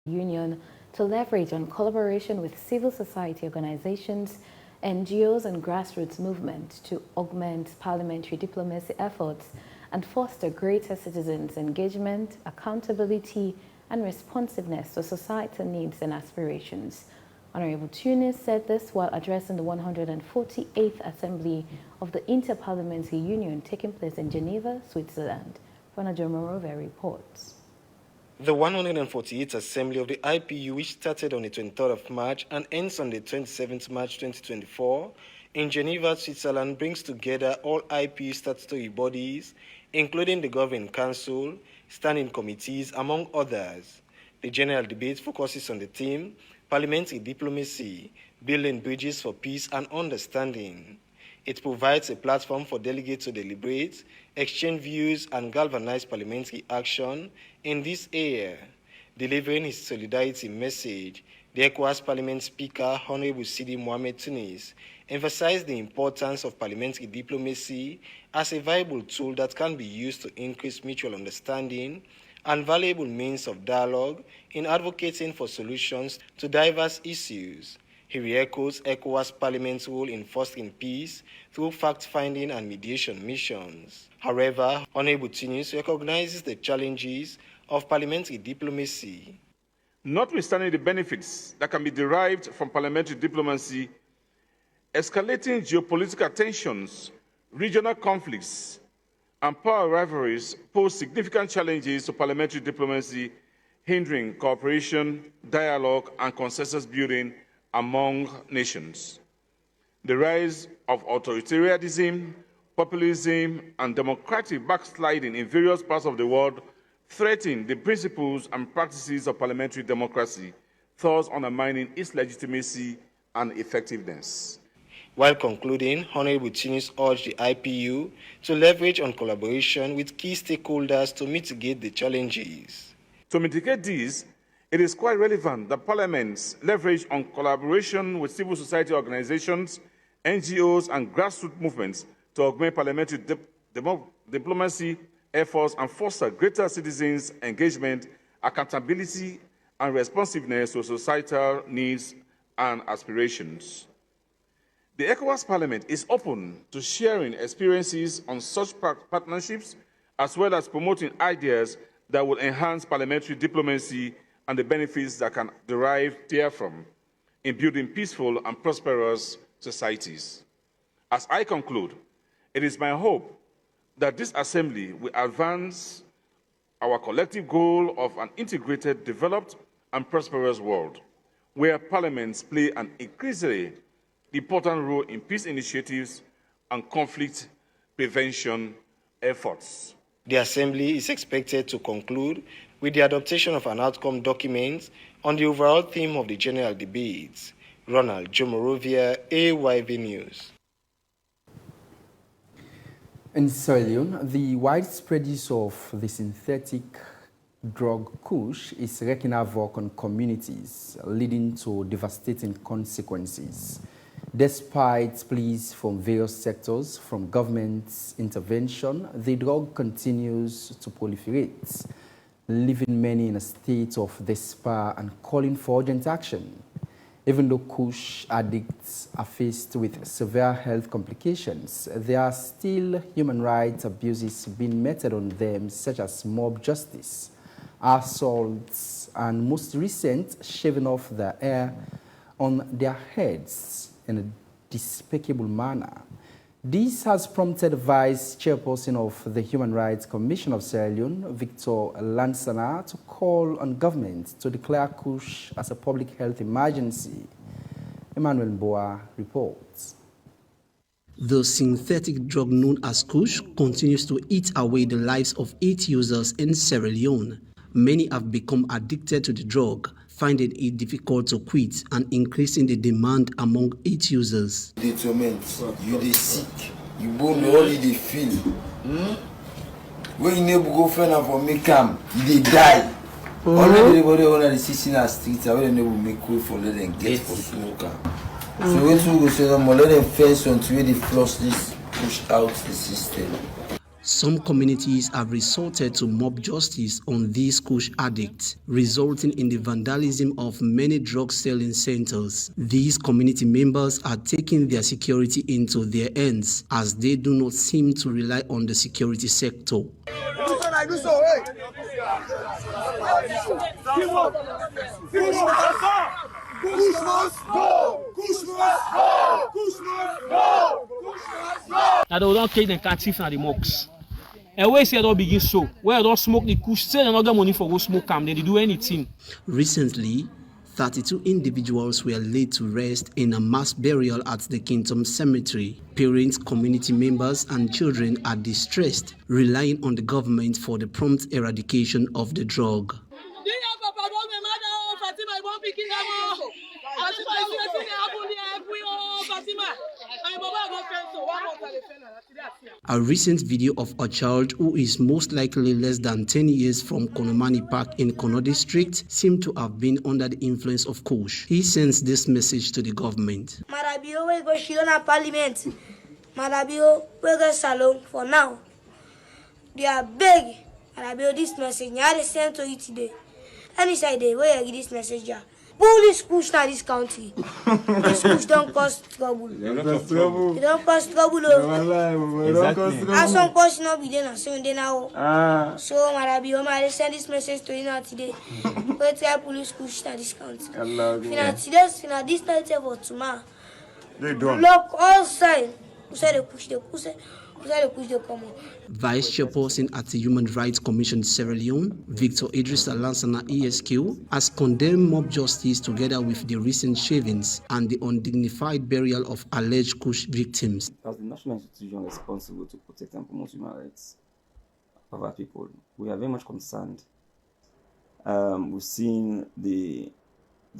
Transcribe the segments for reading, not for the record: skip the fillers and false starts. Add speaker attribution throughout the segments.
Speaker 1: Union to leverage on collaboration with civil society organizations, NGOs and grassroots movements to augment parliamentary diplomacy efforts and foster greater citizens' engagement, accountability and responsiveness to societal needs and aspirations. Honorable Tunis said this while addressing the 148th Assembly of the Interparliamentary Union taking place in Geneva, Switzerland. Fanajo Morove reports.
Speaker 2: The 148th Assembly of the IPU, which started on the 23rd of March and ends on the 27th March 2024, in Geneva, Switzerland, brings together all IPU statutory bodies, including the Governing Council, standing committees, among others. The general debate focuses on the theme, Parliamentary Diplomacy, Building Bridges for Peace and Understanding. It provides a platform for delegates to deliberate, exchange views, and galvanize parliamentary action in this area. Delivering his solidarity message, the ECOWAS Parliament Speaker, Honorable Sidi Mohamed Tunis, emphasized the importance of parliamentary diplomacy as a viable tool that can be used to increase mutual understanding and valuable means of dialogue in advocating for solutions to diverse issues. He re-echoes ECOWAS Parliament's role in fostering peace through fact-finding and mediation missions. However, Honorable Tunis recognizes the challenges of parliamentary diplomacy.
Speaker 3: Notwithstanding the benefits that can be derived from parliamentary diplomacy, escalating geopolitical tensions, regional conflicts, and power rivalries pose significant challenges to parliamentary diplomacy, hindering cooperation, dialogue, and consensus building among nations. The rise of authoritarianism, populism, and democratic backsliding in various parts of the world threaten the principles and practices of parliamentary democracy, thus undermining its legitimacy and effectiveness.
Speaker 2: While concluding, Honorable Tunis urged the IPU to leverage on collaboration with key stakeholders to mitigate the challenges.
Speaker 3: To mitigate these, it is quite relevant that parliaments leverage on collaboration with civil society organizations, NGOs, and grassroots movements to augment parliamentary diplomacy efforts and foster greater citizens' engagement, accountability, and responsiveness to societal needs and aspirations. The ECOWAS Parliament is open to sharing experiences on such partnerships, as well as promoting ideas that will enhance parliamentary diplomacy and the benefits that can derive therefrom in building peaceful and prosperous societies. As I conclude, it is my hope that this Assembly will advance our collective goal of an integrated, developed, and prosperous world, where parliaments play an increasingly important role in peace initiatives and conflict prevention efforts.
Speaker 2: The Assembly is expected to conclude with the adoption of an outcome document on the overall theme of the general debates. Ronald Jomorovia, AYV News.
Speaker 4: In Sierra Leone, the widespread use of the synthetic drug kush is wreaking havoc on communities, leading to devastating consequences. Despite pleas from various sectors, from government intervention, the drug continues to proliferate, leaving many in a state of despair and calling for urgent action. Even though kush addicts are faced with severe health complications, there are still human rights abuses being meted on them, such as mob justice, assaults, and most recent, shaving off the hair on their heads in a despicable manner. This has prompted Vice Chairperson of the Human Rights Commission of Sierra Leone, Victor Lansana, to call on government to declare kush as a public health emergency. Emmanuel Boa reports.
Speaker 5: The synthetic drug known as kush continues to eat away the lives of 8 users in Sierra Leone. Many have become addicted to the drug, finding it difficult to quit and increasing the demand among its users.
Speaker 6: The torment, you dey sick, you bone only dey feel. When you never go find out for make am, you dey die. All everybody on the city in street, I will never make way for let them get for smoke. So when we go say them, let them fence until they flush this, push out the system.
Speaker 5: Some communities have resorted to mob justice on these kush addicts, resulting in the vandalism of many drug-selling centers. These community members are taking their security into their hands as they do not seem to rely on the security sector.
Speaker 7: Now they don't take the captive and the mocks. And where say don't begin so, where don't smoke the kush, say they don't get money for go smoke them, then they do anything.
Speaker 5: Recently, 32 individuals were laid to rest in a mass burial at the Kingdom Cemetery. Parents, community members, and children are distressed, relying on the government for the prompt eradication of the drug. A recent video of a child who is most likely less than 10 years from Konomani Park in Kono district seemed to have been under the influence of kush. He sends this message to the government.
Speaker 8: Marabio we go Shirona Parliament. Marabio we go Salon for now. They are big. Marabio this message. I send to you today. Any side day where you get this message. Police push na this country. This push don't cause trouble. It don't cause trouble. Exactly. As some cause no be there, so they now. So Marabio, I send this message to you now today. We try police push na this country. Finna this night for tomorrow. They don't. Lock all sides. Who said they push the push?
Speaker 5: Vice Chairperson at the Human Rights Commission Sierra Leone, Victor Idris Alansana ESQ, has condemned mob justice together with the recent shavings and the undignified burial of alleged kush victims.
Speaker 9: As the national institution responsible to protect and promote human rights of our people, we are very much concerned. We've seen the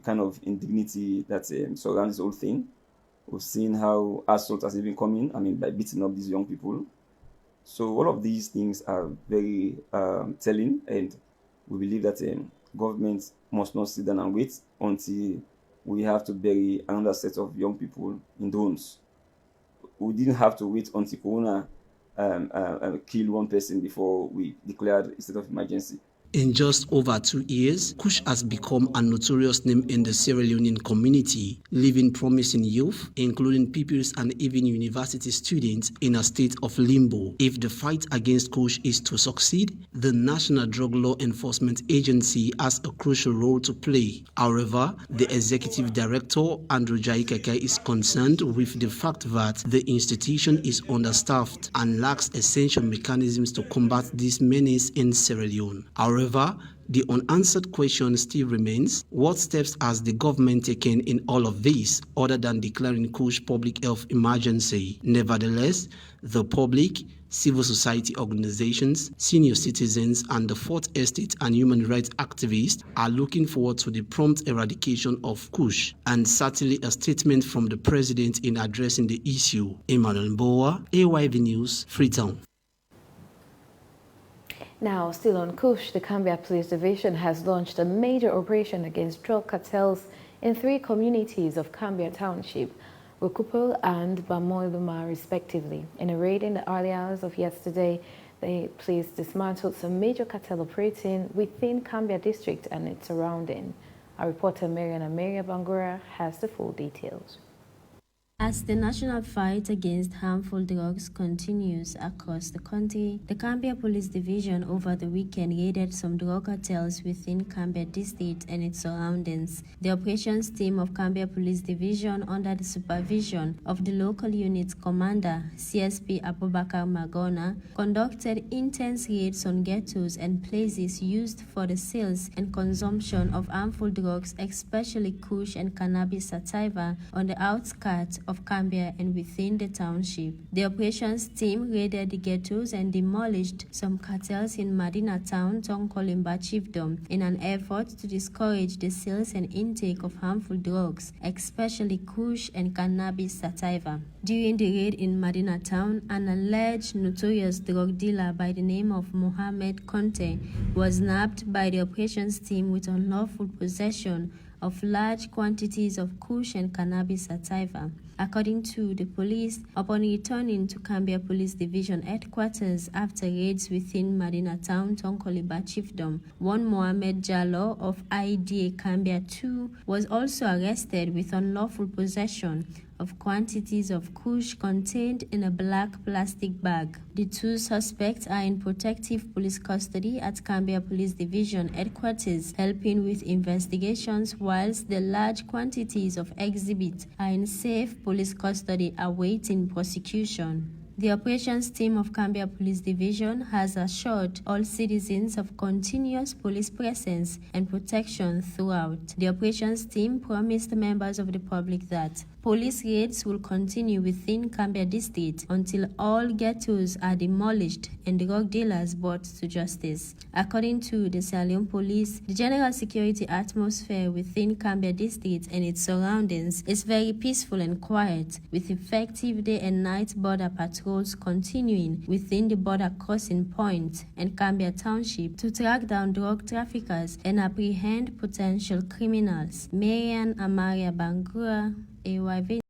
Speaker 9: kind of indignity that surrounds this whole thing. We've seen how assault has even come in, by beating up these young people. So all of these things are very telling, and we believe that government must not sit down and wait until we have to bury another set of young people in drones. We didn't have to wait until Corona killed one person before we declared a state of emergency.
Speaker 5: In just over 2 years, kush has become a notorious name in the Sierra Leonean community, leaving promising youth, including pupils and even university students, in a state of limbo. If the fight against kush is to succeed, the National Drug Law Enforcement Agency has a crucial role to play. However, the Executive Director, Andrew Jaikaka, is concerned with the fact that the institution is understaffed and lacks essential mechanisms to combat this menace in Sierra Leone. However, the unanswered question still remains: what steps has the government taken in all of this other than declaring kush public health emergency? Nevertheless, the public, civil society organizations, senior citizens, and the Fourth Estate and human rights activists are looking forward to the prompt eradication of kush and certainly a statement from the president in addressing the issue. Emmanuel Boa, AYV News, Freetown.
Speaker 1: Now, still on kush, the Cambia Police Division has launched a major operation against drug cartels in 3 communities of Cambia Township, Rukupo and Bamoiluma, respectively. In a raid in the early hours of yesterday, the police dismantled some major cartel operating within Cambia District and its surrounding. Our reporter Mariana Maria Bangura has the full details.
Speaker 10: As the national fight against harmful drugs continues across the country, the Cambia Police Division over the weekend raided some drug cartels within Cambia District and its surroundings. The operations team of Cambia Police Division, under the supervision of the local unit's commander, CSP Abubakar Magona, conducted intense raids on ghettos and places used for the sales and consumption of harmful drugs, especially kush and cannabis sativa, on the outskirts of Cambia and within the township. The operations team raided the ghettos and demolished some cartels in Medina Town, Tonkolimba Chiefdom, in an effort to discourage the sales and intake of harmful drugs, especially kush and cannabis sativa. During the raid in Medina Town, an alleged notorious drug dealer by the name of Mohamed was nabbed by the operations team with unlawful possession of large quantities of kush and cannabis sativa. According to the police, upon returning to Cambia Police Division headquarters after raids within Medina Town, Tonkoliba Chiefdom, one Mohamed Jallo of IDA Cambia 2 was also arrested with unlawful possession of quantities of kush contained in a black plastic bag. The two suspects are in protective police custody at Cambia Police Division headquarters, helping with investigations, whilst the large quantities of exhibits are in safe police custody awaiting prosecution. The operations team of Cambia Police Division has assured all citizens of continuous police presence and protection throughout. The operations team promised members of the public that police raids will continue within Cambia District until all ghettos are demolished and drug dealers brought to justice. According to the Leone police, the general security atmosphere within Cambia District and its surroundings is very peaceful and quiet, with effective day and night border patrols continuing within the border crossing point and Cambia Township to track down drug traffickers and apprehend potential criminals. Marian Amaria Bangura, AYV.